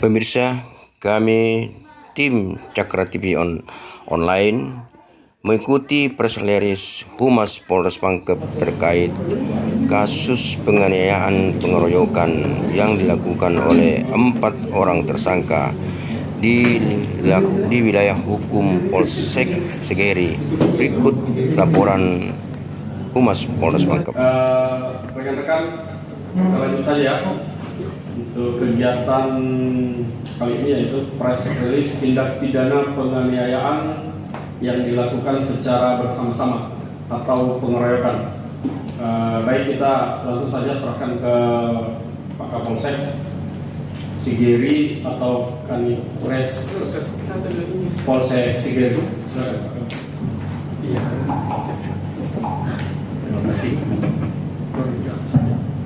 Pemirsa, kami tim Cakra TV online mengikuti press release Humas Polres Pangkep terkait kasus penganiayaan pengeroyokan yang dilakukan oleh 4 orang tersangka di wilayah hukum Polsek Sigeri. Berikut laporan Humas Polres Pangkep. Rekan-rekan, kita lanjut saja untuk kegiatan kali ini, yaitu press release tindak pidana penganiayaan yang dilakukan secara bersama-sama atau pengeroyokan. Baik, kita langsung saja serahkan ke Pak Kapolsek Sigeri atau Kanipres Polsek Sigeri. Silakan.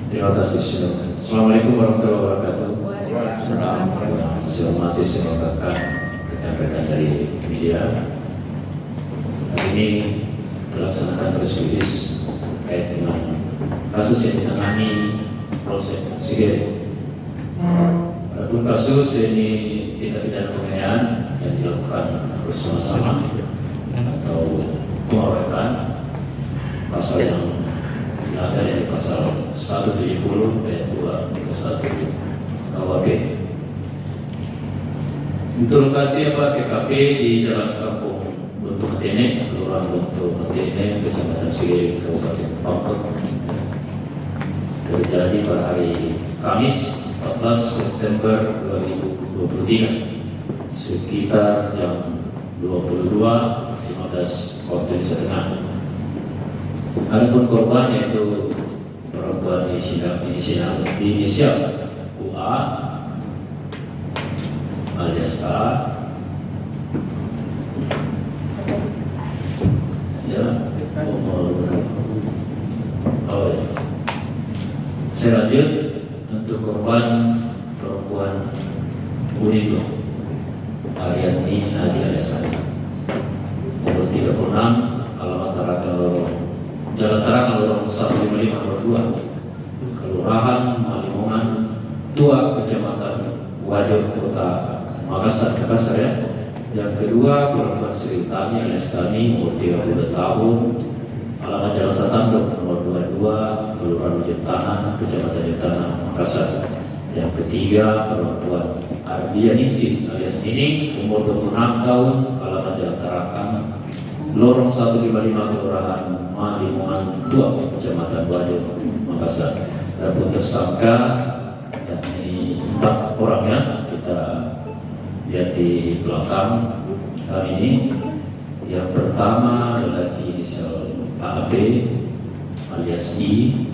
Terima kasih. Assalamualaikum warahmatullahi wabarakatuh. Saya hormati semua rekan-rekan dari media. Hari ini dilaksanakan press release terkait dengan kasus yang ditangani Polsek Sigeri. Adapun kasus ini tindak pidana penganiayaan yang dilakukan bersama-sama atau pengeroyokan, pasal yang ada dari pasal 170 ayat 2 1 KUHP. Untuk lokasi TKP di dalam kampung Buntu Matene, Kelurahan Buntu Matene, Kecamatan Sigeri, Kabupaten Pangkep, terjadi pada hari Kamis 14 September 2023 sekitar jam 22.15 waktu Indonesia Tengah. Adapun korban yaitu perempuan inisial UA alias A, ya, saya lanjut untuk korban perempuan Unindo Ariani Adi alias A, umur 36, alamat Tarakan Lorong, Jalan Tarakan Lorong 155 nomor 2, Kelurahan Malimongan Tua, Kecamatan Wajo, Kota Makassar, ya. Yang kedua, perempuan Sri Tani alias Tani, umur 32 tahun, alamat Jalan Satando nomor 22, Kelurahan Jentana, Kecamatan Jentana, Makassar. Yang ketiga, perempuan Ardianingsih alias Nining, umur 26 tahun, alamat Jalan Tarakan Lorong 155, Kelurahan Malimongan Tua, Kecamatan Wajo, Makassar. Adapun tersangka yakni 4 orang, ya, kita lihat di belakang kami ini. Yang pertama lelaki inisial AB alias I,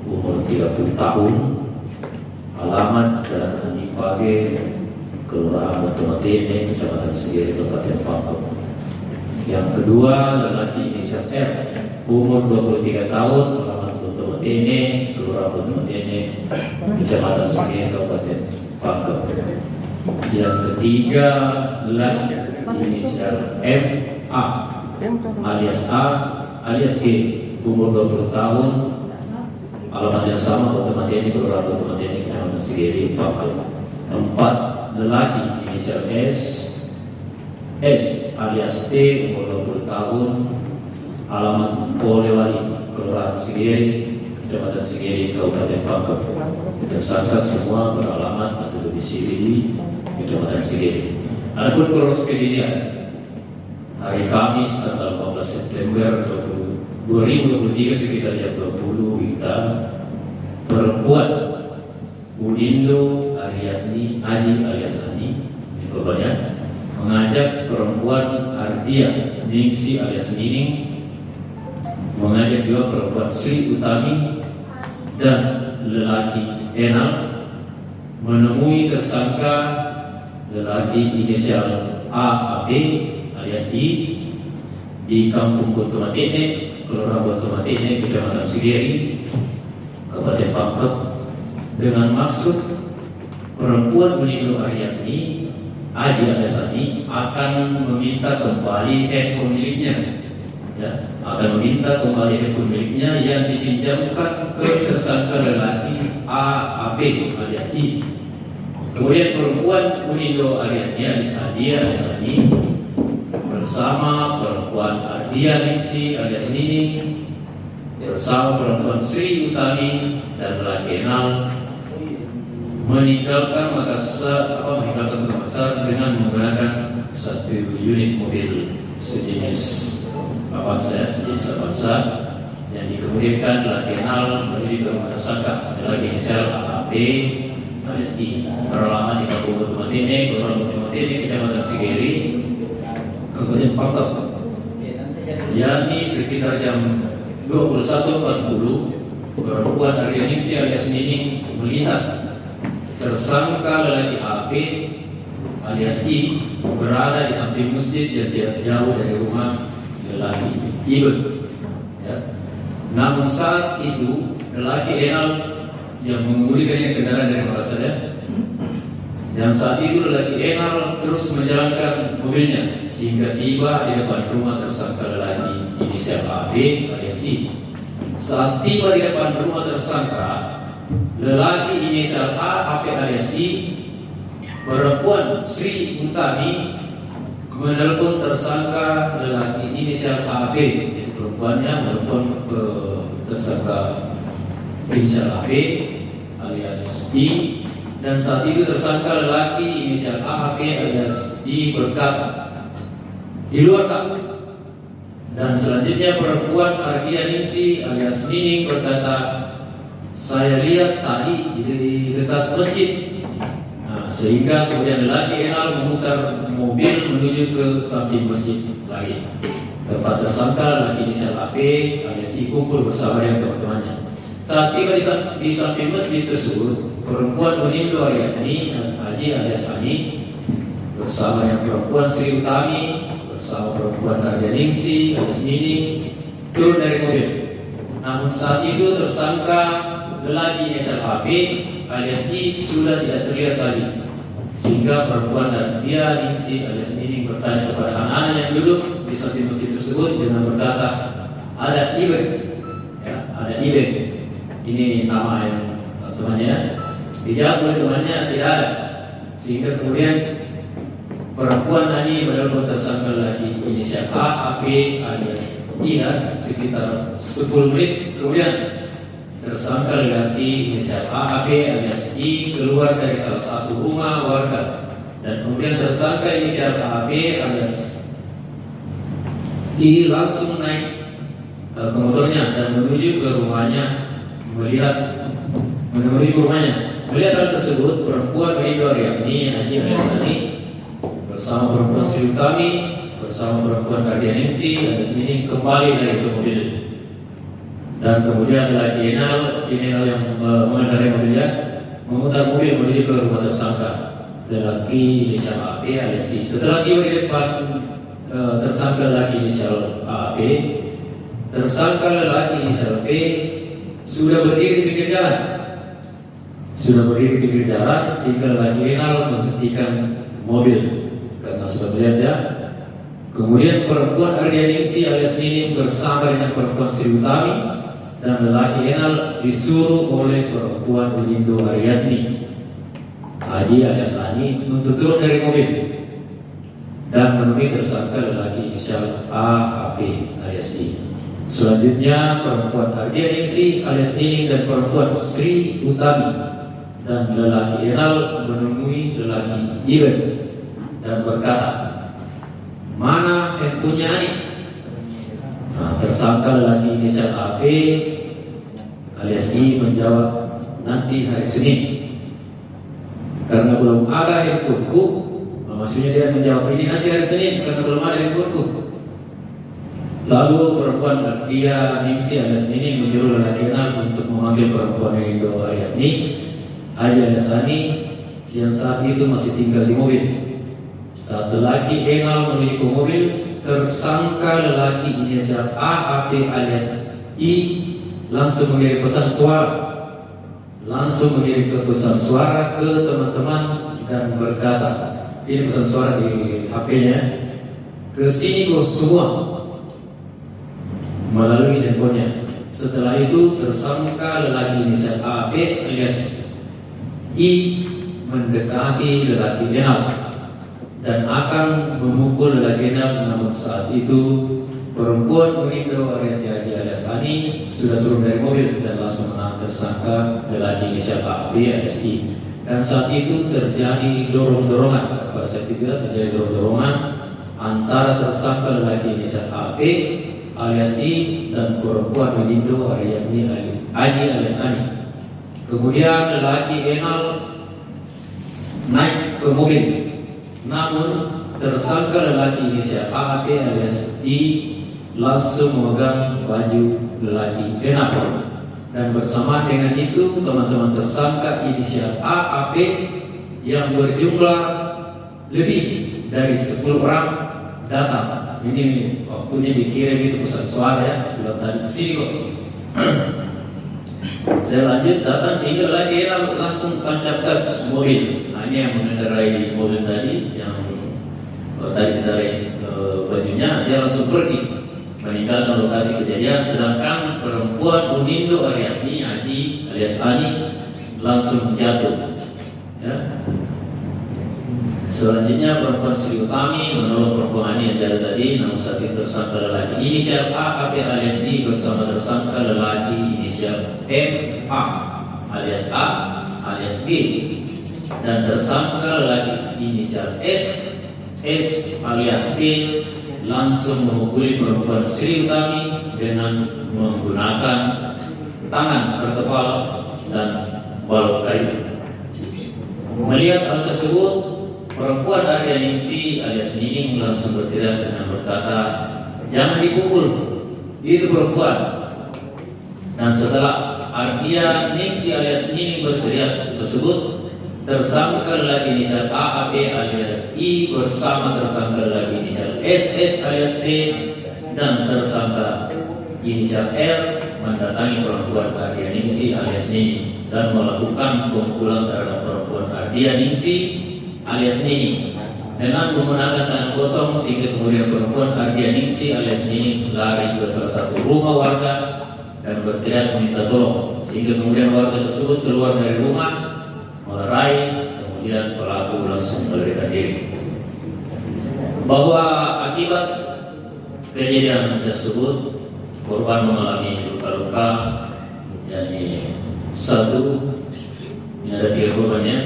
umur 30 tahun, alamat Jalan Andi Page, Kelurahan Buntu Matene, Kecamatan Sigeri, Kabupaten Pangkep. Yang kedua lelaki inisial R, umur 23 tahun, alamat Buntu Matene, Kelurahan Buntu Matene, Kecamatan Sigeri, Kabupaten Pangkep. Yang ketiga lelaki inisial MA alias A alias G, umur 20 tahun, alamat yang sama Buntu Matene, Kelurahan Buntu Matene, Kecamatan Sigeri, Pangkep. 4 lelaki inisial S alias T, umur 20 tahun, alamat Polewali, Kelurahan Sigeri, Kecamatan Sigeri, Kabupaten Pangkep. Tersangka semua beralamat atau domisili di Kecamatan Sigeri. Adapun kronologis kejadian hari Kamis tanggal 14 September 2023 sekitar jam 20 WITA, perempuan Unindo Ariani Adi alias Ani, ini korbannya, mengajak perempuan Ardia Ningsih alias Nining, mengajak juga perempuan Sri Utami dan lelaki Enal menemui tersangka lelaki inisial AAB alias I di Kampung Buntu Matene, Kelurahan Buntu Matene, Kecamatan Sigeri, Kabupaten Pangkep, dengan maksud perempuan Unindo Ariani Adi alias Ani akan meminta kembali handphone miliknya, ya, akan meminta kembali handphone miliknya yang dipinjamkan ke tersangka lelaki AAB alias I. Kemudian perempuan Unindo Ariadni Adia Asani bersama perempuan Ardia Ningsi alias Nining bersama perempuan Sri Utami dan laki Enal meninggalkan Kota Makassar dengan menggunakan satu unit mobil sejenis Avanza yang dikemudikan laki Enal menuju ke rumah tersangka lagi inisial AAP alias I beralaman di Kampung Butumatene, Kelurahan Butumatene, Kecamatan Sigeri, Kabupaten Pangkep. yakni sekitar jam 21.40 perempuan Ardia Ningsi alias Nining melihat tersangka lelaki AP alias I berada di samping masjid yang tidak jauh dari rumah lelaki Iben. Ya. Namun saat itu lelaki Enal yang mengemudikan kendaraan dari Makassar, dan saat itu lelaki Enal terus menjalankan mobilnya hingga tiba di depan rumah tersangka lelaki inisial AB alias I. Saat tiba di depan rumah tersangka lelaki inisial A AP alias I, perempuan Sri Utami menelpon tersangka lelaki inisial AB, perempuannya menelpon ke tersangka inisial AB alias I, dan saat itu tersangka lelaki inisial AAP alias I berkata, "Di luar Kak." Dan selanjutnya perempuan Ardia Ningsi alias Nining berkata, "Saya lihat tadi di dekat masjid." Nah, sehingga kemudian lelaki Enal memutar mobil menuju ke samping masjid lagi. Tempat tersangka lelaki inisial AP alias I kumpul bersama dengan teman-temannya. Saat tiba di samping masjid tersebut, perempuan Unindo Ariadni dan Haji alias Ani bersama yang perempuan Sri Utami bersama perempuan Ardia Ningsi alias Nining turun dari mobil. Namun saat itu tersangka lelaki inisial AB alias I sudah tidak terlihat lagi, sehingga perempuan Ardia Ningsi alias Nining bertanya kepada anak-anak yang duduk di samping masjid tersebut dengan berkata, "Ada Iben, ya, ada Iben." Ini nama yang temannya. Dijawab oleh temannya tidak ada, sehingga kemudian perempuan Ani menelpon tersangka lagi inisial A AP alias Ina sekitar 10 menit kemudian tersangka lagi inisial A AP alias I keluar dari salah satu rumah warga, dan kemudian tersangka inisial A AP alias I langsung naik ke motornya dan menuju ke rumahnya. Menuju ke rumahnya. Melihat hal tersebut, perempuan Unindo Ariadni Haji alias Ani bersama perempuan Sri Utami bersama perempuan Ardia Ningsi alias Nining kembali dari ke mobil, dan kemudian lelaki Enal yang mengendarai mobilnya memutar mobil menuju ke rumah tersangka lelaki inisial AP alias I. Setelah tiba di depan tersangka lelaki inisial AP, tersangka lelaki inisial P sudah berdiri di pinggir jalan, sehingga lelaki Enal menghentikan mobil karena sudah melihat ya. Kemudian perempuan Ardia Ningsi alias Nining bersama dengan perempuan Sri Utami dan lelaki Enal disuruh oleh perempuan Unindo Ariadni Haji alias Ani untuk turun dari mobil dan menemui tersangka lelaki inisial AAP alias I. Selanjutnya perempuan Ardia Ningsi alias Nining dan perempuan Sri Utami dan lelaki Enal menemui lelaki Iben dan berkata, "Mana handphonenya Ani?" Nah, tersangka lelaki inisial AP alias I menjawab, "Nanti hari Senin." Karena belum ada handphoneku, maksudnya dia menjawab ini nanti hari Senin karena belum ada handphoneku. Lalu perempuan Ardia Ningsi alias Nining menyuruh lelaki Enal untuk memanggil perempuan Unindo Ariadni Haji alias Ani yang saat itu masih tinggal di mobil. Saat lelaki Enal menuju ke mobil, tersangka lelaki inisial AAP alias I langsung mengirim pesan suara ke teman-teman dan berkata, ini pesan suara di HP-nya, "Kesini kok semua," melalui handphonenya. Setelah itu tersangka lelaki inisial AB alias I mendekati lelaki Enal dan akan memukul lelaki Enal, namun saat itu perempuan Murindo Ariati alias Ani sudah turun dari mobil dan langsung menahan tersangka lelaki inisial AB alias I. Dan saat itu terjadi dorong-dorongan. Pada saat itu terjadi dorong-dorongan antara tersangka lelaki inisial AB alias I dan perempuan Murindo Ariati alias Ani. Kemudian lelaki Enal naik ke mobil, namun tersangka lelaki inisial AB alias I langsung memegang baju lelaki Enal, dan bersama dengan itu teman-teman tersangka inisial A, AB yang berjumlah lebih dari 10 orang datang. Ini waktunya dikirim itu pesan suara ya, belum tadi kesini kok. Saya lanjut datang sehingga lelaki Enal langsung tancap gas mobil. Nah ini yang mengendarai mobil tadi, yang tadi ditarik bajunya, dia langsung pergi meninggalkan lokasi kejadian, sedangkan perempuan Murindo Ariati alias Ani langsung jatuh. Ya. Selanjutnya perempuan Sri Utami menolong perempuan Ani yang jatuh tadi, namun saat itu tersangka lelaki inisial A, AB alias I bersama tersangka lelaki inisial M, A alias A alias B dan tersangka lelaki inisial S alias T langsung memukuli perempuan Sri Utami dengan menggunakan tangan terkepal dan balok kayu. Melihat hal tersebut, perempuan Ardianingsi alias Nining langsung berteriak dengan berkata, "Jangan dipukul, itu perempuan." Dan setelah Ardianingsi alias Nining berteriak tersebut, tersangka lelaki inisial A, AB alias I bersama tersangka lelaki inisial S alias D dan tersangka inisial R mendatangi perempuan Ardianingsi alias Nini dan melakukan pemukulan terhadap perempuan Ardianingsi alias Nini dengan menggunakan tangan kosong, sehingga kemudian perempuan Ardianingsi alias Nini lari ke salah satu rumah warga dan berteriak meminta tolong, sehingga kemudian warga tersebut keluar dari rumah melerai, kemudian pelaku langsung melarikan diri. Bahwa akibat kejadian tersebut korban mengalami luka-luka, yakni satu, ini ada 3 korbannya.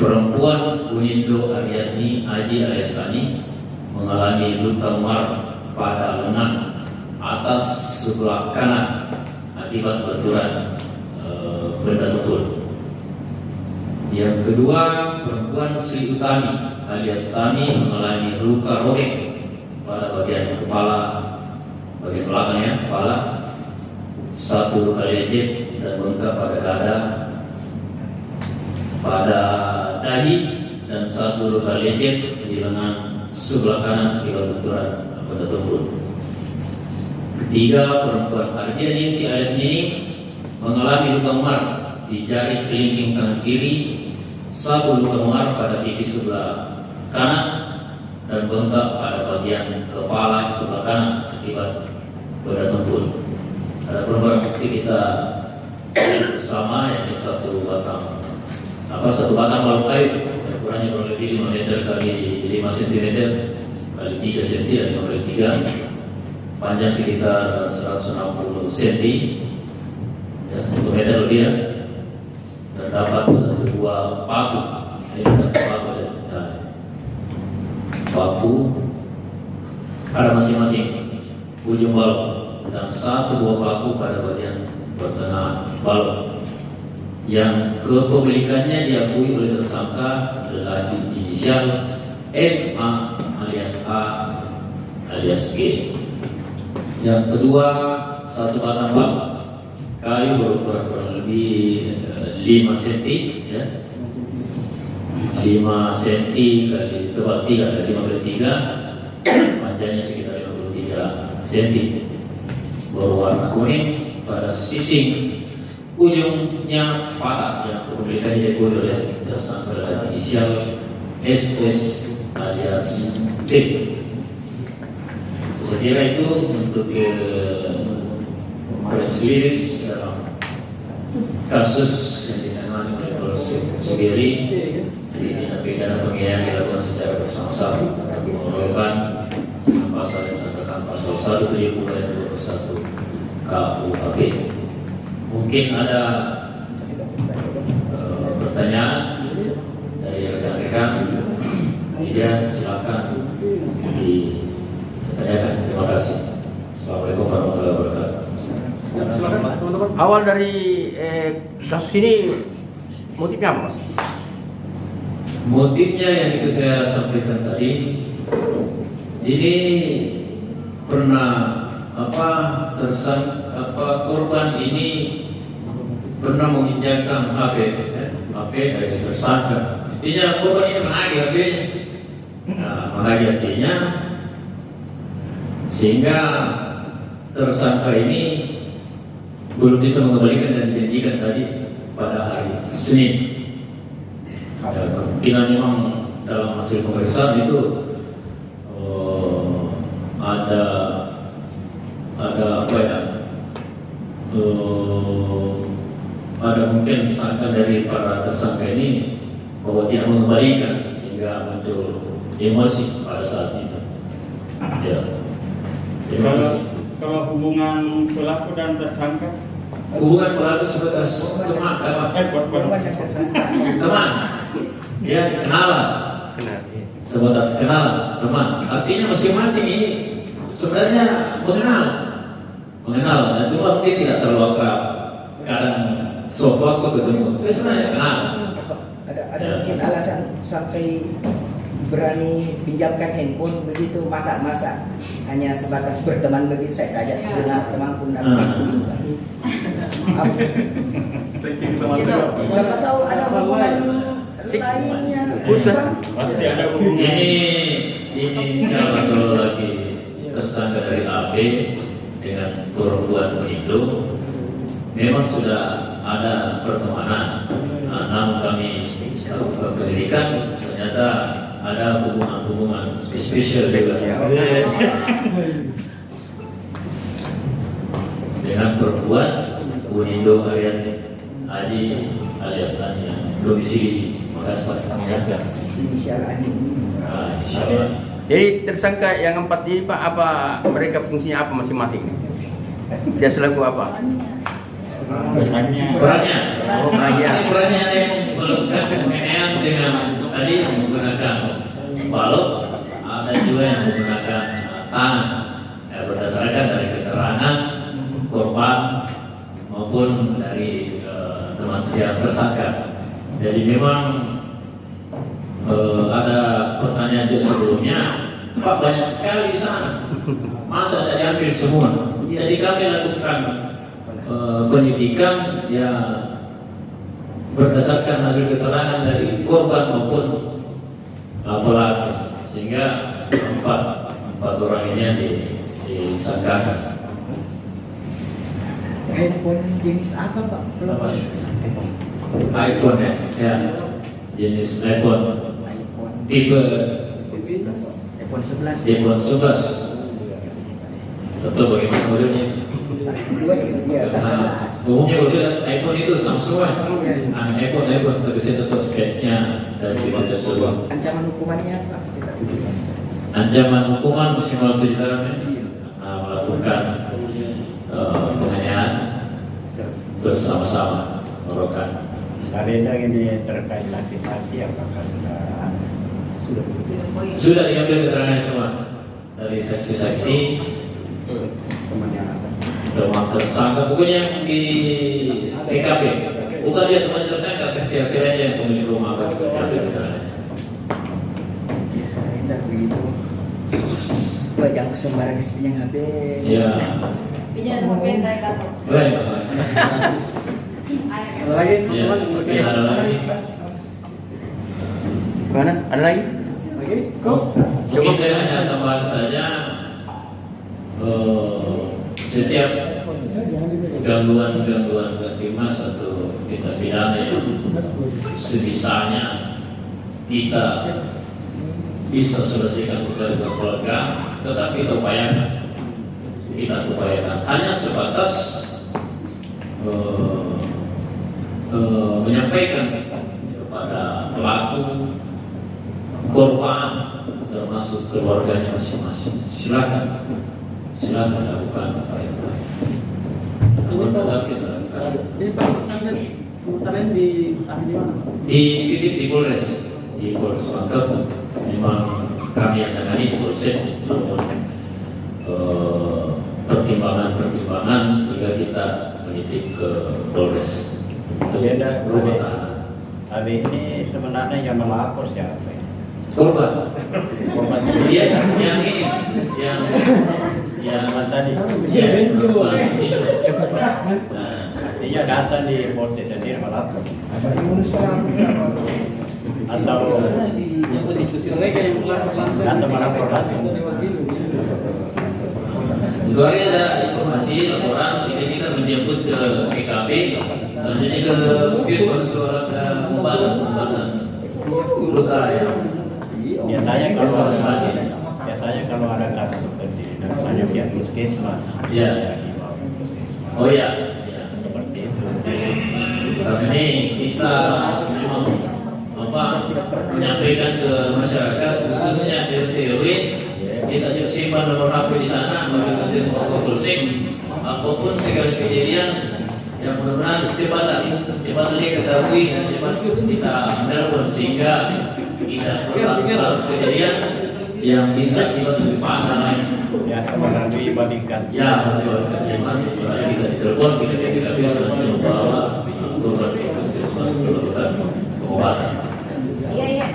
Perempuan Murindo Ariati alias Ani mengalami luka memar pada lengan atas sebelah kanan akibat benturan benda tumpul. Yang kedua, perempuan Sri Utami alias Tami mengalami luka robek pada bagian kepala, bagian belakang ya, kepala, 1 luka lecet dan bengkak pada dada, pada dahi, dan 1 luka lecet di lengan sebelah kanan akibat benturan benda tumpul. Ketiga, perempuan Ardianingsi alias Nini mengalami luka memar di jari kelingking tangan kiri, 1 luka memar pada pipi sebelah kanan, dan bengkak pada bagian kepala sebelah kanan akibat benda tumpul. Ada barang bukti kita bersama, yakni 1 batang balok kayu yang ukurannya kurang lebih 5 meter kali 5 cm kali 3 cm atau 5 kali 3, panjang sekitar 160 cm ya, 1 meter lebih ya. Terdapat 1 buah paku, paku ada masing-masing ujung balok, dan 1 buah paku pada bagian pertengahan balok yang kepemilikannya diakui oleh tersangka lelaki inisial MA alias A alias G. Yang kedua, 1 batang balok kayu berukuran kurang lebih 5 cm ya, 5 cm kali tebal 3 kali 5 kali 3, panjangnya sekitar 53 cm, berwarna kuning, pada sisi ujungnya patah yang kepemilikannya diakui oleh tersangka inisial SS alias D. Saya kira itu untuk press release dalam kasus yang ditangani oleh Polsek sendiri di tindak pidana penganiayaan dilakukan secara bersama-sama atau pengeroyokan pasal yang disangkakan pasal 170 ayat 21 KUHP. Mungkin ada pertanyaan dari rekan-rekan, ya silakan ditanyakan. Terima kasih. Assalamualaikum warahmatullahi wabarakatuh. Silakan Pak, teman-teman. Awal dari kasus ini motifnya apa, Pak? Motifnya yang itu saya sampaikan tadi, ini pernah korban ini pernah menginjakan HP dari tersangka. Intinya korban ini menagih HP-nya, menagih HP-nya, sehingga tersangka ini belum bisa mengembalikan dan dijanjikan tadi pada hari Senin. Ya, kemungkinan memang dalam hasil pemeriksaan itu ada ada mungkin sangka dari para tersangka ini bahwa tidak mengembalikan, sehingga muncul emosi pada saat itu. Ya. Terima kasih. Kalau hubungan pelaku dan tersangka, Hubungan pelaku sebatas teman, teman, ya kenalan, sebatas kenalan, teman. Artinya masing-masing ini sebenarnya mengenal, dan cuma mungkin tidak terlalu akrab. Kadang suatu waktu ketemu, tapi sebenarnya kenal. Ada mungkin alasan sampai berani pinjamkan handphone begitu, masa hanya sebatas berteman begitu saja dengan teman pun siapa tahu ada hubungan lainnya. pasti ada hubungan. Ini siapa kalau lagi tersangka dari AB dengan perempuan Indo memang sudah ada pertemanan. Namun kami penyelidikan ternyata ada hubungan spesial juga dengan perempuan Unindo Ariani Adi alias Ania, domisili Makassar. Inisial Ani. Insyaallah. Jadi tersangka yang 4 ini, Pak, apa mereka fungsinya apa masing-masing? Dia selaku apa? Perannya yang melakukan penganiayaan dengan tadi menggunakan balok, ada juga yang menggunakan tangan. Berdasarkan dari keterangan korban maupun dari teman yang tersangka. Jadi memang ada pertanyaan juga sebelumnya, Pak, banyak sekali di sana, masa tidak diambil semua? Jadi kami lakukan penyidikan ya berdasarkan hasil keterangan dari korban maupun pelaku, sehingga empat orang ini disangkakan. Handphone jenis apa Pak? iPhone ya, jenis iPhone tipe iPhone 11. iPhone 11. Tentu bagaimana modelnya? Iya, Umumnya kalau sudah iPhone itu Samsung iPhone tapi saya tetap speknya dari kita tersebut. Ancaman hukumannya apa? Ancaman hukuman maksimal 7 tahun melakukan penganiayaan bersama-sama merokan. Kalenda ini terkait saksi-saksi apakah Sudah diambil keterangan semua dari saksi-saksi, teman tersangka, pokoknya di TKP. Bukan dia teman tersangka, saksi lainnya yang pemilik rumah akan sudah diambil keterangan. Tidak begitu. Wah, jangan sembarang pinjam HP. Ya. Pinjam HP entah kata. Baik. Ada lagi Ya, teman-teman? ada lagi. Mana? Ada lagi? Oke, kok? Mungkin saya hanya tambahan saja, setiap gangguan ketimas atau tindak pidana yang sebisanya kita bisa selesaikan secara keluarga, tetap kita upayakan. Hanya sebatas menyampaikan kepada pelaku, korban, termasuk keluarganya masing-masing. Silakan lakukan upaya-upaya. Namun tetap kita lakukan. Ini Pak Sampai sementara ini ditahan di mana? Di Polres Pangkep. Memang kami yang tangani di Polsek, namun pertimbangan sehingga kita menitip ke Polres untuk Ada rumah tahanan. Abi ini sebenarnya yang melapor siapa? Korban. Iya, yang ini, yang tadi. korban ini. Nah, Artinya datang di polisi sendiri melapor. Atau Mereka yang langsung datang melapor langsung. itu hari ada informasi laporan sehingga kita menjemput ke TKP, selanjutnya ke puskesmas untuk pengobatan luka yang Biasanya kalau ada kasus seperti ini, namanya pihak puskesmas. Iya. Dibawa ke puskesmas. oh ya, Seperti itu. kami ini kita memang menyampaikan ke masyarakat khususnya RT RW, kita juga simpan nomor HP di sana, bagi nanti semua polsek apapun segala kejadian yang mudah-mudahan cepat diketahui, cepat kita telepon sehingga tidak berlarut kejadian yang bisa dibantu panah lain. Ya, sebenarnya dibandingkan. Ya, yang masih kita ditelepon, kita bisa membawa korban ke puskesmas untuk melakukan pengobatan. Iya.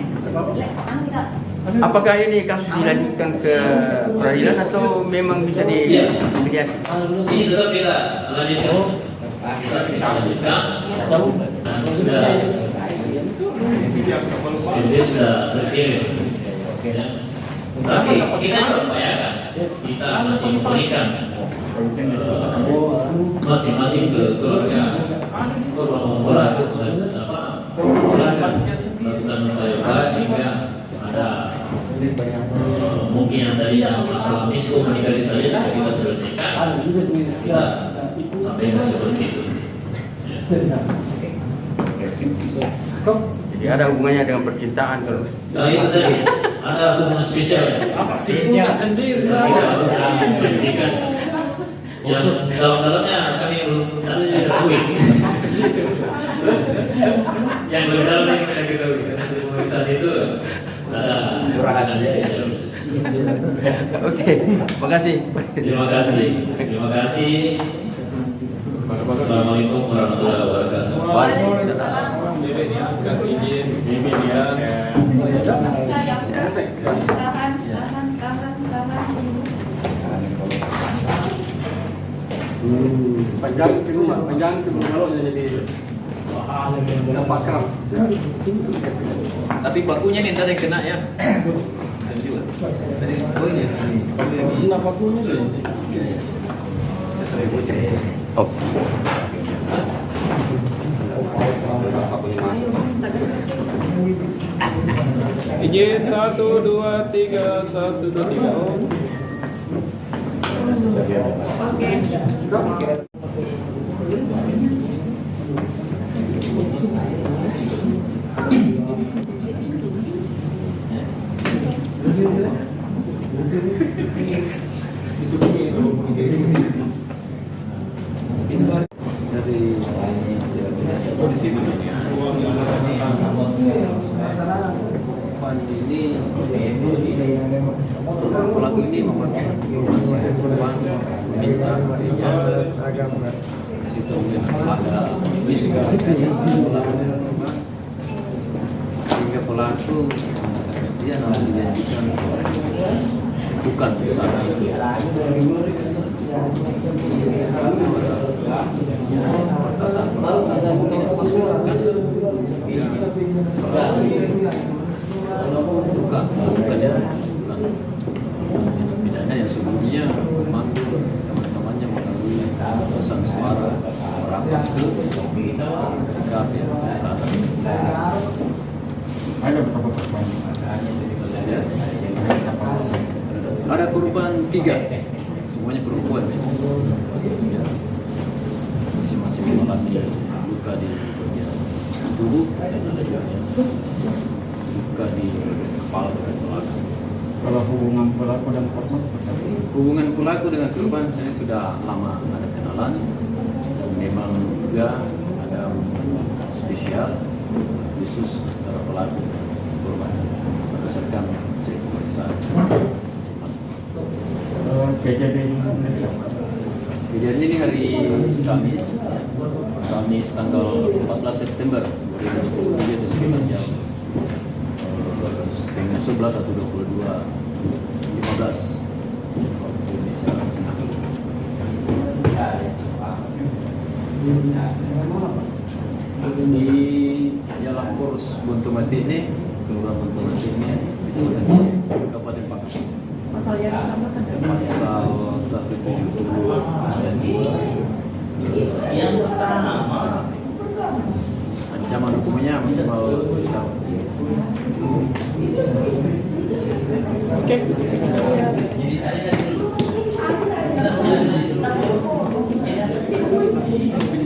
Apakah ini kasus dilanjutkan ke peradilan atau memang bisa dimediasi? Ini tetap kita lanjutkan. Kita lanjutkan dan sudah terkirim. Ya. Tapi kita upayakan, kita masih memberikan masing-masing ke keluarga korban silakan melakukan upaya sehingga ada mungkin yang tadinya masalah miskomunikasi saja bisa kita selesaikan, kita sampaikan seperti itu. Jadi ada hubungannya dengan percintaan kalau Nah, itu tadi ada hubungan spesial. Punya sendiri. Pendidikan yang dalam-dalamnya kami belum ketahui. Yang lebih dalam yang kita ketahui karena pemeriksaan itu ada rahasia. Oke, makasih. Terima kasih. Assalamualaikum warahmatullahi wabarakatuh. Waalaikumsalam. Panjang kalau jadi dapat keram. Tapi bakunya nih ntar yang kena ya. Tadi bakunya. Enggak bakunya deh. Oh. Izin 1 2 3 1 2 3. Oke. Pelaku ini membuat minta situ ada sehingga pelaku dia dijanjikan bukan bersama itu. Tidak masukkan bukan ya, pidana yang sebelumnya memanggil teman-temannya melalui pesan suara orang itu sikap yang ada korban 3, semuanya perempuan, masing-masing mengalami luka di bagian tubuh dan adanya luka di kepala dan pelaku. Kalau hubungan pelaku dan korban? Hubungan pelaku dengan korban saya sudah lama ada kenalan dan memang juga ada hubungan spesial khusus antara pelaku dan korban berdasarkan hasil pemeriksaan masing-masing. Kejadian ini hari Kamis tanggal 14 September 2023 itu sekitar jam setengah 11 atau 22:15 waktu Indonesia Tengah. Di Jalan Pors Buntu Mati ini, Kelurahan Buntu Mati ini, Kecamatan Kabupaten Pangkep. Pasal yang disamakan Pasal 170 dan 2 Yang sama. ancaman hukumnya maksimal 7 tahun. Oke. Tapi